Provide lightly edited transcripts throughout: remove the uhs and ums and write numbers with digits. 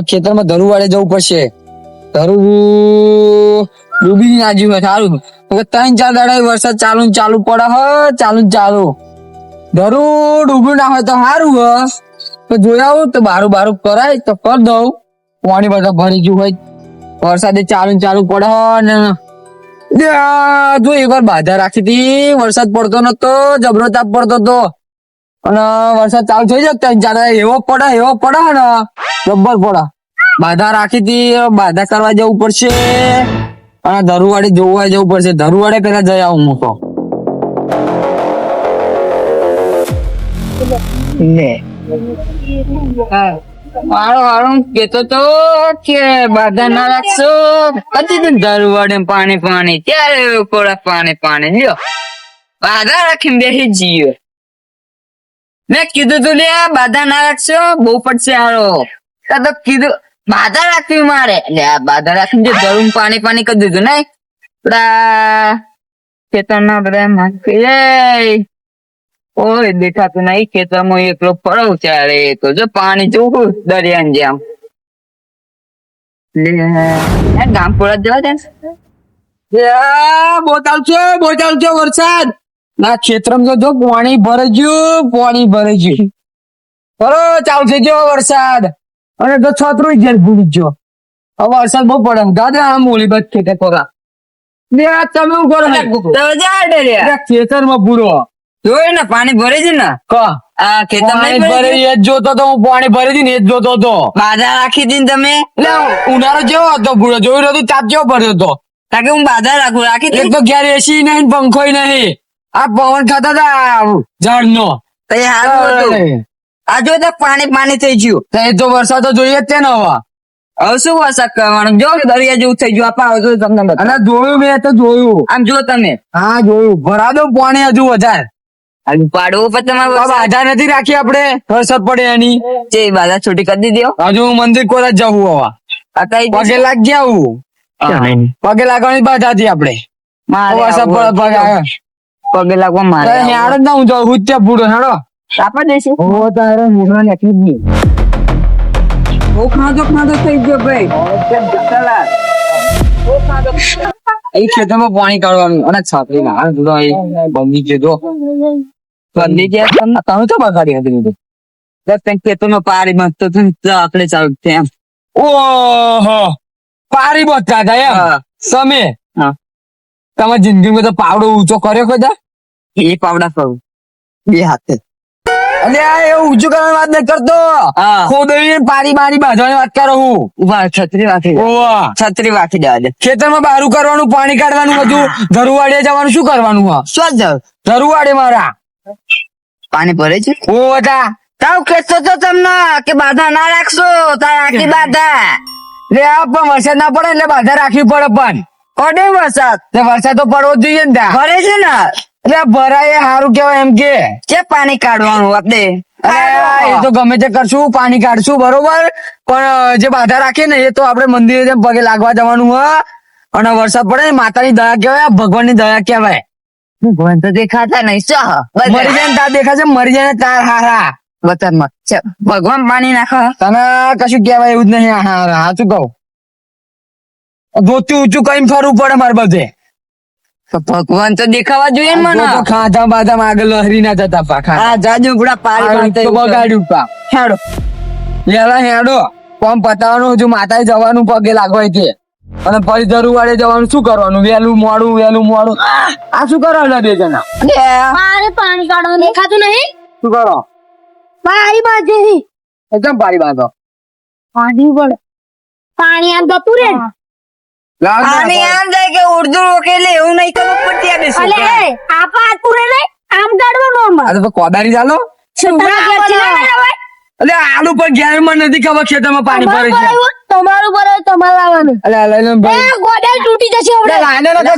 ખેતરમાં ધરું વાળે જવું પડશે. ધરું ડૂબી ના જીવે સારું. 3-4 દાડા વરસાદ ચાલુ ને ચાલુ પડે હ, ચાલુ ને ચાલુ. ધરું ડૂબ્યું ના હોય તો સારું હ. તો જોઈ આવું તો બારું કરાય તો કર દઉં. પાણી બધા ભરી ગયું હોય, વરસાદે ચાલુ ને ચાલુ પડે ને. જો એકવાર બાધા રાખી હતી, વરસાદ પડતો નતો, જબરો તાપ પડતો હતો અને વરસાદ ચાલુ થઈ જાય 3-4 દાડા એવો પડે ને જબ્બર પડે. બાધા રાખી હતી, બાધા કરવા જવું પડશે અને ધરુવાડી જોવા જવું પડશે. ધરુવાડે પેલા જઈ આવું હું તો. મારો કેતો તો કે બાધા ના રાખશો, ધરુવાડે પાણી ત્યારે કોળા પાણી લ્યો બાધા રાખીને બેસી જઈએ. મેં કીધું તું લે બાધા ના રાખશો, બહુ પડશે હારો. તો કીધું બાધા રાખવી મારે, બાધા રાખીને જે ધરું પાણી કરી દીધું ને પેલા ખેતરના બધા ઓય દેખાતું નહીં. ખેતરમાં એકલો ફરવ ચાલે તો જો પાણી જોવું દરિયાને જેમ. ગામપુરા જવા દે બોતાલ છે વરસાદ ના ક્ષેત્રમાં જો પાણી ભરાઈ ગયું. બરો ચાલુ થઈ ગયો વરસાદ અને તો છત્રું જેલ ભૂલી ગયો. હવે વરસાદ બહુ પડે દાદા. આમ ઓલી બધ ખેતર કોરા તમે શું કરો ખેતરમાં પૂરો જોયું ને પાણી ભરે છે ને જોતો તો હું પાણી ભરી હતી ને એ જ જોતો હતો. બાધા રાખી હતી ને તમે ઉનાળો જેવો હતો પૂરો જોયું હતું તાપ જેવો ભર્યો હતો. તાકે હું બાધા રાખી એક તો ઘેર એસી નહીં પંખો નહીં, આ પવન ખાતા હતા ઝાડ નો. આ જો તો પાણી થઈ ગયું. એ તો વરસાદ તો જોઈએ જ છે ને. હવે શું વરસાદ કરવાનું જો દરિયા જેવું થઈ ગયું. આપા તમને જોયું મેં તો જોયું. આમ જો તમે હા જોયું. ભરા દો પાણી હજુ વધારે પાડવું પણ તમારે બાધા નથી રાખી આપડે વરસાદ પડે એની જે બાધા છોટી કરી દીધી. હજુ મંદિર કોરા જવું હવે પગે લાગ ગયા. પગે લાગવાની બાધા હતી આપડે. વરસાદ પડે પગે લાગવા મારે હેડ જ ના હું જાઉં હું ત્યાં પૂરો હેડો આપા દેશે. તારે મોઢા નાખી જ નહીં. ખાધો થઈ ગયો ભાઈ. ખેતરમાં પાણી કાઢવાનું અને છાપરી ના બંધી ગયો બંધી ગયા તમે તો બગાડી હતી. ખેતરમાં પારી મસ્ત આકડે ચાલુ એમ. ઓહો પારી બચતા હતા એમ તમે. તમારી જિંદગીમાં તો પાવડો ઊંચો કર્યો કદા? એ પાવડા કરું 2 હાથે. અરે એવું ઊંચું કરવાની વાત નહીં કરતો. ખોદડી પારી બાંધવાની વાત કરો હું. છત્રી વાંખી દેવા દે. ખેતરમાં બારું કરવાનું, પાણી કાઢવાનું, બધું ધરુવાડે જવાનું. શું કરવાનું? શું ધરુવાડે મારા પાણી ભરે છે. ઓ હતા તાવ કેતો તો તમને કે બાધા ના રાખશો તાર આખી બાધા રે. પણ વરસાદ ના પડે એટલે બાધા રાખવી પડે. પણ પડે વરસાદ તો પડવો જ જોઈએ ને. ભરે છે ને એટલે ભરાય સારું કેવાય એમ કે પાણી કાઢવાનું આપણે. એ તો ગમે તે કરશું પાણી કાઢશું બરોબર, પણ જે બાધા રાખીએ ને એ તો આપડે મંદિરે પગે લાગવા જવાનું હોય. અને વરસાદ પડે ને માતાની દયા કહેવાય, ભગવાનની દયા કહેવાય. ભગવાન તો દેખાતા નહીં. મરી જાય ને તાર દેખાશે, મરી જાય ને તાર હારા વતનમાં ભગવાન પાણી નાખે. તને કશું કહેવાય એવું જ નહીં. હા શું કહું ધોતી ઊંચું કઈ ફરવું પડે મારે બધે. ભગવાન તો દેખાવા જોઈએ ને મને. ખાધા બાધા આગળ લહરી ના જતા પાખા જાજુ બગાડ્યું પા. હેડો કોમ પતાવવાનું હજુ માતા જવાનું પગે લાગવાય છે અને ફરી ધરુવાડે જવાનું. શું કરવાનું? વહેલું મોડું આ શું કરવાના 2 જણા? પાણી કાઢવાનું દેખાતું નહીં. શું કરો? પાણી બાંધે એકદમ પારી બાંધો. પાણી આમ જતું રે. પાણી આમ જાય કે ઉર્દુ રોકેલે એવું નહીં ખબર પડતી. આપા તું રે આમ કાઢવાનું. આ તો કોદારી ચાલો. અલે આલુ પર ઘેર માં નથી ખબર ખેતરમાં પાણી ભરે છે. તમારું બરાબર તમારે લાવવાનું. ગોડા તૂટી જશે.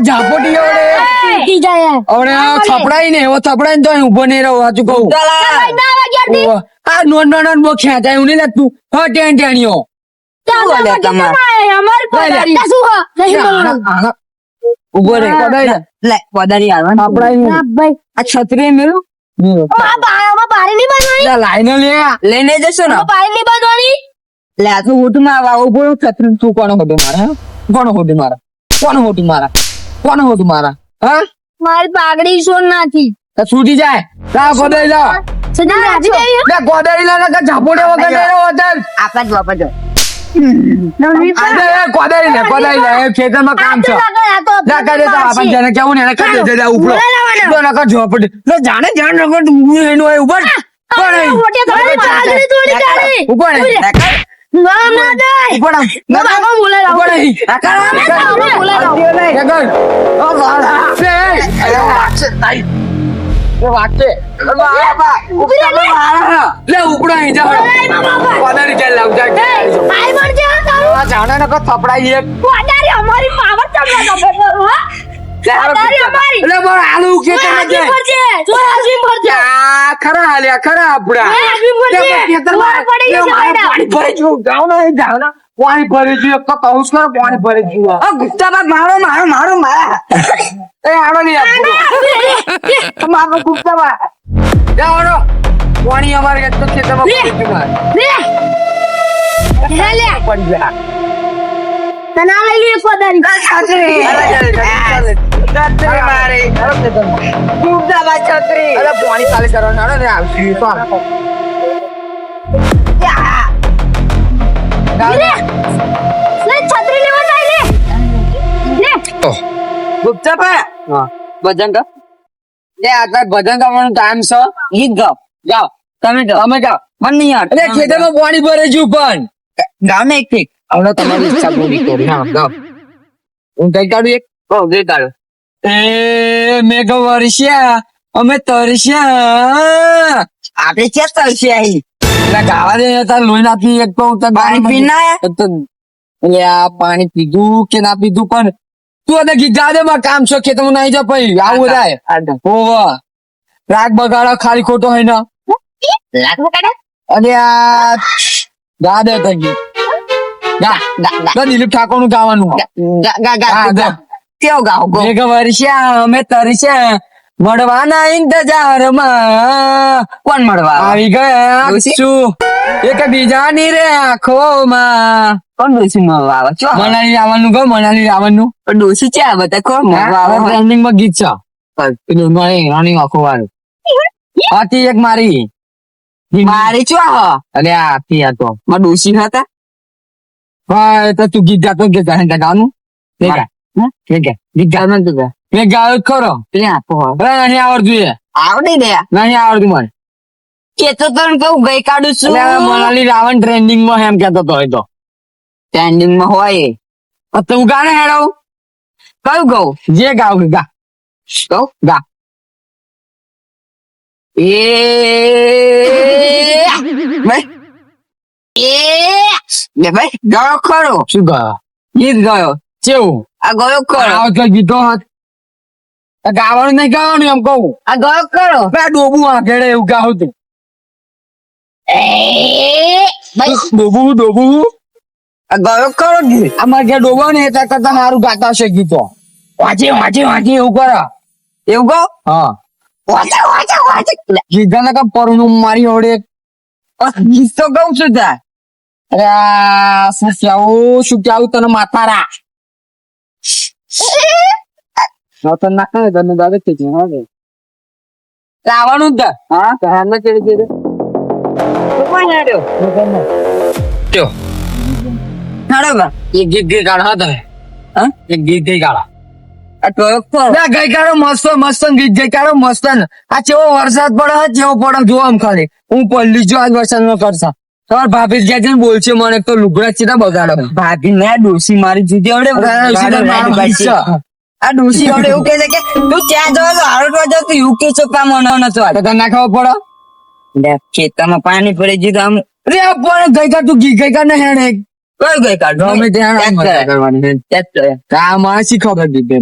ઝાપોટી તૂટી જાય. થપડાઈ ને એવો થપડાઈ ને તો ઉભો નહીં રહો. સાચું કહું આ નોન બહુ ખેંચાય એવું નહીં લાગતું. ટેણીઓ ઉભો રે કોદારી આ છત્રી મેળું પાણી નહીં બાંધવાની. લાઈનો લઈને જશો ને. પાણી નહીં બાંધવાની. લે આ તો હોટું માં આવો બોલો છત્રી તું કોનો હોટું મારા કોનો હોટું મારા કોનો હોટું મારા કોનો હોટું મારા હા મારી પાઘડી સોન નાથી તો છૂટી જાય લા ગોદાઈ લા સજી નાથી જાય લે ગોદાઈ લા કે ઝાપોડે વગર નહીં હોતન આપા જ બાપા જો આજે ગોદાઈ લે એ ખેતરમાં કામ છે ના કરે તો આપણ જેને કેવું ને એને કરી દે ઉપરો તો નકર ઝોપડી લે જાણે જાણ નકર હું એનો હોય ઉપર મોટી થોડી પાઘડી થોડી કાઢી ઉપર ના ના દે ઉપર ના બાબા બોલે રાવ ઉપર બોલે રાવ લે ઉપડો અહીં જાવ પધારી ચાલ લાવ જા આઈ મર જા તારું જાણે નકર થપડાઈ એક કોડારી અમારી પાવર તમને ખબર હા કોડારી અમારી લે બોલ આલુ કે તમે આજી ફરજે જો આજી ફરજે આ ખરા હાલ્યા ખરા આપડા આજી ફરજે પડી ગયો પાણી ભરી ગયું ગાવ ના પાણી ભરી ગયું તો કહું કરો પાણી ભરી ગયું ગુસ્સા મારો મારો મારો મારા એ આડો નહીં આપો મારો ગુસ્સા જાઓ પાણી અમારે એક તો ખેતરમાં પડી ગયું લે લે પડી ગયા તના લઈ લે કોડારી છત્રી મારે ગુસ્સા માં છત્રી અરે પાણી ચાલે કરવાનું આડો ને આવશું તો લે લે છત્રી લેવા જાય લે ગુપ્તા ભજન ગાવ લે આ ભજન ગાવાનું ટાઈમ છે ગીત ગાવ જાઓ તમે ગાઓ મને નહીં યાર અરે ખેતરમાં પાણી ભરે છું પણ ગાવ ને એક હવે તમારી ઈચ્છા પૂરી કરી હા ગાવ હું કઈ કાઢું એક ગઈ કાઢું એ મેઘ વર્ષ્યા અમે તરસ્યા આપણે ક્યાં તરસ્યા એટલે ગાવા દે તાર લોહી નાખી એક તો પાણી પી ના એટલે આ પાણી પીધું કે ના પીધું પણ તું અને ગીત ગા દે માં કામ છો કે તમે નહીં જા પછી આવું થાય ઓવા રાગ બગાડો ખાલી ખોટો હોય ને લાખ કાઢે અને આ ગા દે તો ગીત ગા દિલીપ ઠાકોર નું ગાવાનું કેવો ગાવ ગો મેઘ વર્ષ્યા અમે તરસ્યા મળવાના ઇંતજારમાં કોણ મળવા આવી ગયા શું એક બીજાની રે આંખોમાં કોણ ડોસી મળવા આવે ચો મનાલી રાવણનું કહો મનાલી રાવણનું ડોસી છે બધા કોણ મળવા આવે ટ્રેન્ડિંગ માં ગીત છે પેલું રાણી આંખો વાળું હતી એક મારી મારી ચો અરે આ હતી આ તો માં ડોસી હતા હા તો તું ગીત ગાતો કે ગાવાનું ગીત ગાવાનું તું મેં ગાયો જ ખરો ત્યાં તો નહીં આવડતું એ આવડી દે નહીં આવડતું મને કે તો તને કહું ગઈ કાઢું છું એટલે મનાલી રાવણ ટ્રેન્ડિંગ માં એમ કેતો તો એ તો સ્ટેન્ડિંગ માં હોય તું ગાને હેડો કયું ગૌ જે ગાવ ગા ગૌ ગા એ ભાઈ એ લે ભાઈ ગયો ખરો શું ગયો ગીત ગયો કેવું આ ગયો ખરો આવો તો ગીતો હાથ ગાવાનું નહીં ગાવાનું એમ કહું આ ગયો ખરો ડોબું આંખેડે એવું ગાવું તું ભાઈ ડોબું આ ગયો ખરો ગીત અમારે ઘેર ડોબો ને એટલા કરતા સારું ગાતા હશે ગીતો વાંચે એવું કરો એવું ગો હા વાંચે ગીતા ને પરનું મારી હોડે ગીત તો ગઉં છું ત્યાં અરે આ શું કેવું તને માથારા તને નાખે તને દાદા છે લાવવાનું જ હા હાલમાં ચડી ગઈ કોણ હેડ્યો હેડો બા એક ગીત ગઈ કાઢા તમે હા એક ગીત ગઈ કાઢા આ ટોયો ખરો ગઈ કાઢો મસ્ત ગીત ગઈ કાઢો મસ્ત આ ચેવો વરસાદ પડે ચેવો પડે જો આમ ખાલી હું પલ્લી જો આજ વરસાદ નો કરશા તમાર ભાભી ગયા છે બોલશે મને તો લુગડા ચીતા બગાડો ભાભી મેં ડોસી મારી જુદી આવડે આ ડોસી આવડે એવું કે છે કે તું ત્યાં જવા તો હારો જાવ તો એવું કે છો કામ નતો તને ના ખાવા પડે ખેતરમાં પાણી પડી ગયું તો આમ રે પણ ગઈ કાઢ તું ગઈ કાઢ ને હેણે કઈ ગઈ કાઢ ગમે ત્યાં ત્યાં કરવાની આ માસી ખબર દીધી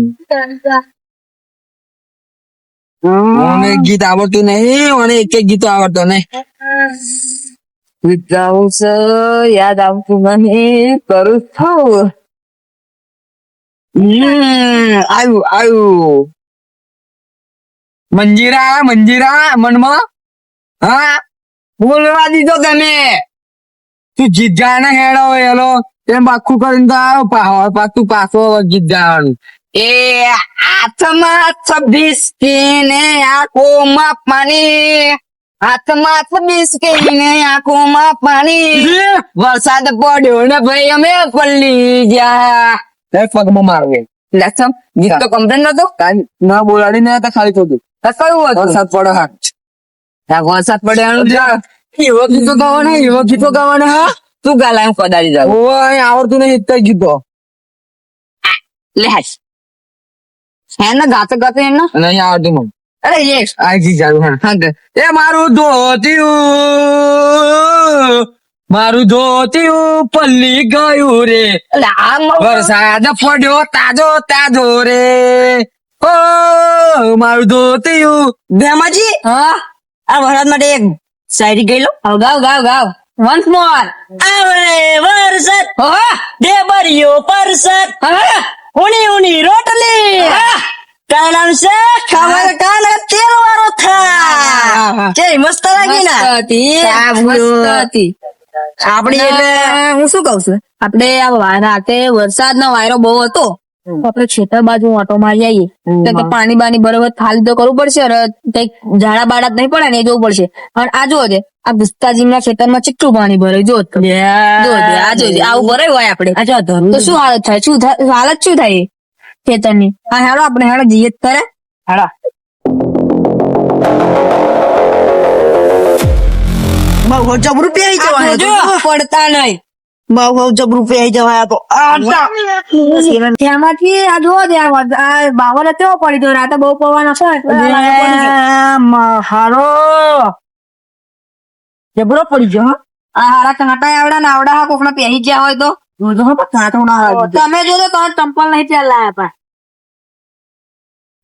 મને ગીત આવડતું નહીં મને એક ગીતો આવડતો નહીં વિચારું છે યાદ આવતું નહીં કરું છું આવ્યું મંજીરા મનમાં હા બોલવા દીધો તમે તું જીત જાય ને હેડો હેલો એમ આખું કરીને તો આવ્યો તું પાછો જીત જવાનું એ હાથમાં 26 ને આંખોમાં પાણી હાથમાં 26 ને આંખોમાં પાણી વરસાદ પડ્યો ને ભાઈ અમે પલ્લી ગયા પગમાં મારવે લસમ ગીત તો કમ્પ્લેન નતો ના બોલાડી ને તો ખાલી થતું કયું હતું વરસાદ પડે હા વરસાદ પડ્યાનું એવો ગીતો ગાવાના હા તું ગાલા એમ પધારી જાવ ઓય આવડતું નહીં ઇતના ગીતો લે હાશ એને ગાતો ગાતો એમને નહીં આવડતું મને અરે યસ આ જી જારું હા હા એ મારું ધોતિયું પલ્લી ગયું રે એટલે આ વરસાદ પડ્યો તાજો રે ઓ મારું ધોતિયું ભેમાજી હા આ વરસાદ માટે એક શાયરી ગઈ લો ગાવ વન્સ મોર આવરે વરસાદ ઢેબરિયો પરસદ ઉની રોટલી તારું નામ છે ખાવા કાને તેલ વાળો થા કે મસ્ત લાગી ના આપડી એટલે હું શું કઉ છું આપડે આ રાતે વરસાદનો વાયરો બહુ હતો તો આપડે ખેતર બાજુ ઓટો મારી આવીએ તો પાણી બાની બરોબર ખાલી તો કરવું પડશે અને કઈક ઝાડા બાડા નહીં પડે ને એ જોવું પડશે અને આ જો છે આ ગુસ્તાજી ના ખેતરમાં ચીટલું પાણી ભરે જો આવું ભરાયું હોય આપડે તો શું હાલત થાય હાલત શું થાય ખેતરની હા હેડો આપણે હેડો જઈએ કરે હાડા બહુ જબરું પહેરી જવાય પડતા નહીં બહુ જબરું પહેરી જવાય તો ત્યાંમાંથી આ જોવો છે આ બાવળ કેવો પડી ગયો રાતે બહુ પવન હશે હારો જબરો પડી ગયો આ હારા કાંટા આવડા ને આવડા કોક ના પહેરી ગયા હોય તો તમે જો તો તમારે ચંપલ નહીં ત્યાં લાયા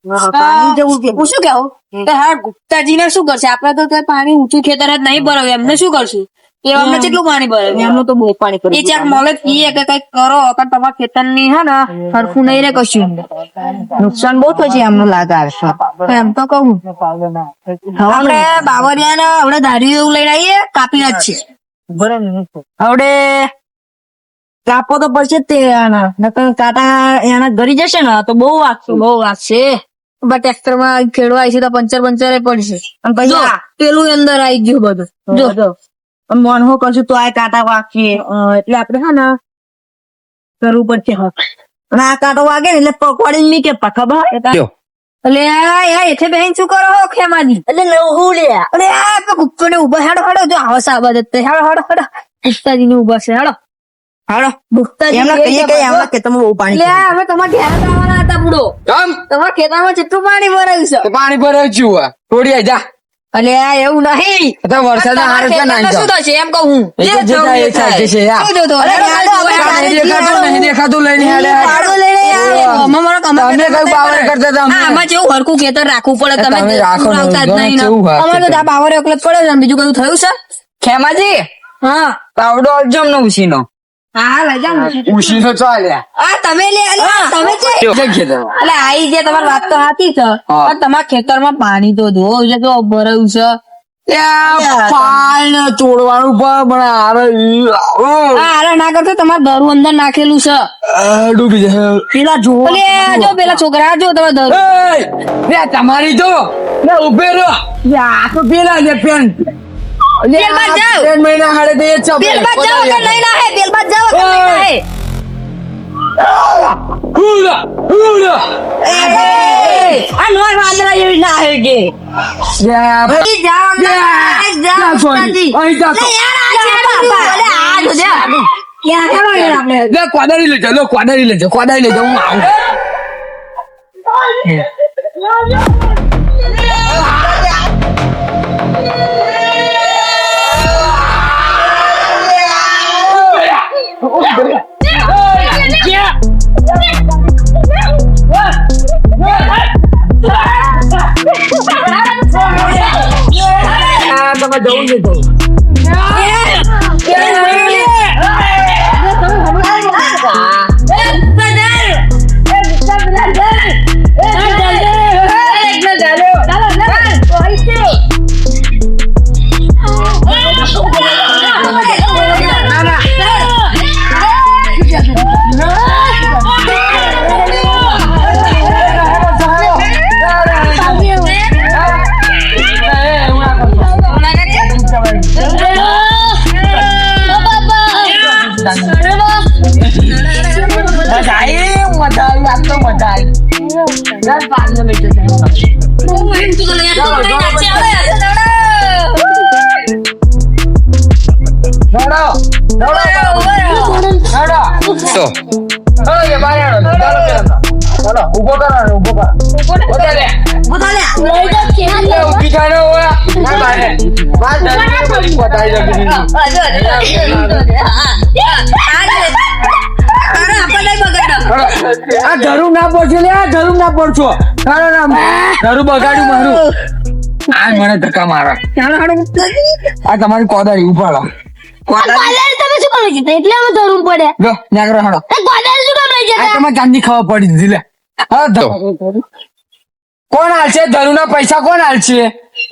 હું શું કેવું કે હા ગુપ્તાજી ને શું કરશે આપડે તો પાણી ઊંચું ખેતર જ નહીં ભરાવ્યું એમને શું કરશું એમને કેટલું પાણી ભરાવ્યું એમનું તો બહુ પાણી એ ચાક મળે કીએ કે કઈક કરો કારણ તમારા ખેતર ની હે ને સરખું નહીં રે કશું નુકસાન બહુ થશે એમનું લાગે આવશે એમ તો કહું આપડે બાવરિયા ને આપડે ધારી એવું લઈને આવીએ કાપી જ છે હવે કાપો તો પડશે જ તે કાંટા એના ગરી જશે ને તો બહુ વાગશે ટ્રેક્ટર માં ખેડવા આવી છે તો પંચર પડશે અને પછી પેલું અંદર આવી ગયું બધું જો મનહો કરશું તો આ કાંટા વાગશે એટલે આપડે હા ને કરવું પડશે અને આ કાંટો વાગે ને એટલે પકવાડી નહીં કે ખબર એટલે એટલે બેન શું કરો હો ખેમાની એટલે નવું લે અરે આ ગુપ્તો ને ઉભા હેડો જો આવો સાબત હેડો ગુપ્તાજી ને ઉભા છે હેડો એમને કહીએ કે એમને કે તમે બહુ પાણી અમે તમારા ઘેર આવવાના હતા બુડો તમારા ખેતરમાં કેટલું પાણી ભરાયું છે પાણી ભરાયું છું થોડી જા અલે આ એવું નહીં વરસાદ શું થશે એમ કહું હું દેખાતું લઈને આમાં જેવું હરકું ખેતર રાખવું પડે તમે આવતા જ નહીં અમારે તો બાવર એકલો જ પડે છે બીજું કયું થયું છે ખેમાજી હા પાવડો અજમ નો ઉછીનો હા લઈ જાવ ઉછી તો ચાલ્યા આ તમે લે તમે એટલે આઈ જે તમારી વાત તો સાચી છે પણ તમારા ખેતરમાં પાણી તો ધો છે તો ભરાયું છે પાણી ચોડવાનું અરે ના કરતો તમારે દરું અંદર નાખેલું છે ડૂબી જાય પેલા જો પેલા છોકરા જો તમે દરું તમારી જો ઉભે રહ્યો આ તો પેલા છે પેન મહિના હાડે કોદારી લેજો હું આવું જવું છે ઉભો કરો ઉભી થાય આ ધરું ના પડશો લે આ ધરું ના પડશો ધરું બગાડ્યું મારું આ મને ધક્કા મારા આ તમારી કોદારી ઉપાડો તમે શું કરો છો એટલે અમે ધરવું પડે લો ન્યા કરો હાડો ગોદારી શું કામ લઈ આ જતા તમારે ચાંદી ખાવા પડી દીધી લે હા કોણ હાલશે ધરું ના પૈસા કોણ હાલશે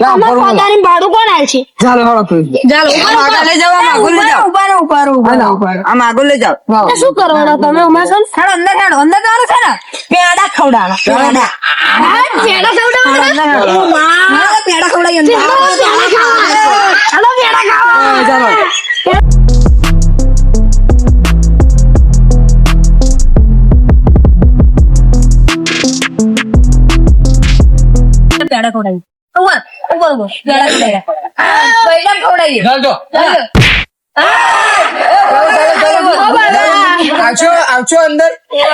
અમાર ગોદારી ભાડું કોણ આલ છે ચાલો હાડો લઈ જાઓ આગળ લઈ જાઓ આમ આગળ લઈ જાઓ તો શું કરવાના તમે અમાર સમ હેડો અંદર જવાનું છે ને પેડા ખવડાવવાના પેડા ખવડાવવાના પેડા ખવડાવી અંદર હાલો પેડા ખાવા ચાલો પેડા ખવડાવી ઉપર પેડા ખવડાવી પેડા ખવડાવી ચાલજો આવજો અંદર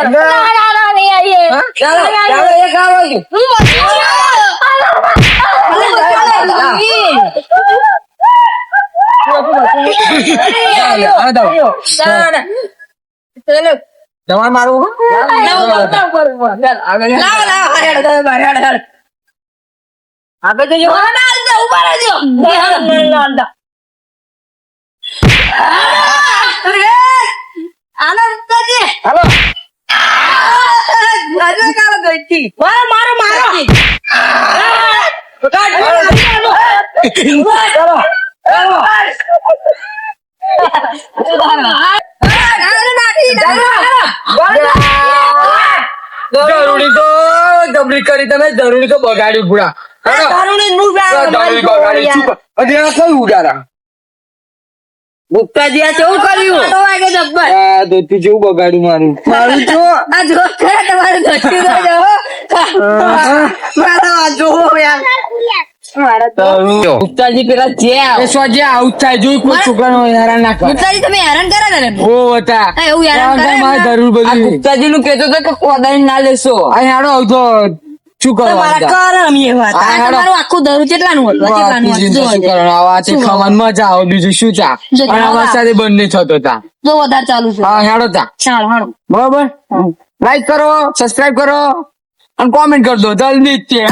ના નહીં આવીએ ચાલો એક આવો તમારે મારું આગળ જજો હાલો જરૂરી તો ડબલી કરી તમે જરૂરી તો બગાડ્યું પૂરા કઈ ઉડાડા ગુપ્તાજી આ કેવું કર્યું દોતી જેવું બગાડ્યું મારું તમારે ઘટી ગુપ્તાજી પેલા સ્વજે આવું થાય જોયું કોઈ છોકરાનો હેરાન ના કરે ગુપ્તાજી તમે હેરાન કર્યા હતા ને ઓ હતા એવું હેરાન કરે મારે જરૂર બધી ગુપ્તાજી નું કેતો હતો કે કોદાળી ના લેશો અહીં હાડો આવતો શું કરવાનું તમારું આખું દરું કેટલાનું હતું કેટલાનું હતું શું કરવાનું આવા છે ખાવાની મજા આવે બીજું શું ચા જો અને અમારી સાથે બંધ નહીં થતો તા જો વધારે ચાલુ છે હા હેડો તા ચાલો હાલો બરોબર લાઈક કરો સબસ્ક્રાઇબ કરો અને કોમેન્ટ કરી દો જલ્દી જ છે